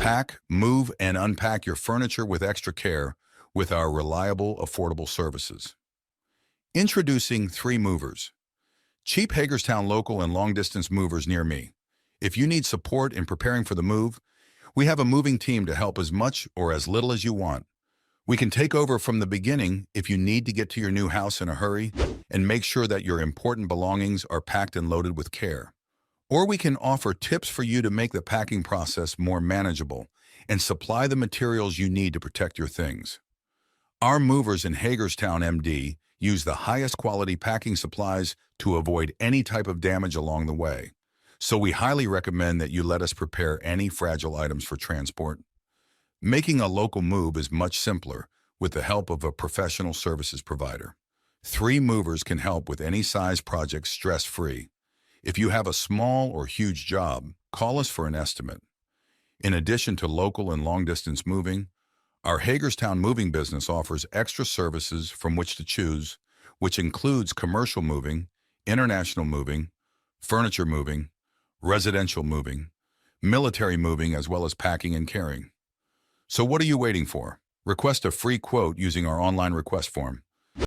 Pack, move, and unpack your furniture with extra care with our reliable, affordable services. Introducing 3 Movers. Cheap Hagerstown local and long-distance movers near me. If you need support in preparing for the move, we have a moving team to help as much or as little as you want. We can take over from the beginning if you need to get to your new house in a hurry and make sure that your important belongings are packed and loaded with care. Or we can offer tips for you to make the packing process more manageable and supply the materials you need to protect your things. Our movers in Hagerstown, MD, use the highest quality packing supplies to avoid any type of damage along the way. So we highly recommend that you let us prepare any fragile items for transport. Making a local move is much simpler with the help of a professional services provider. 3 Movers can help with any size project stress-free. If you have a small or huge job, call us for an estimate. In addition to local and long-distance moving, our Hagerstown moving business offers extra services from which to choose, which includes commercial moving, international moving, furniture moving, residential moving, military moving, as well as packing and carrying. So what are you waiting for? Request a free quote using our online request form.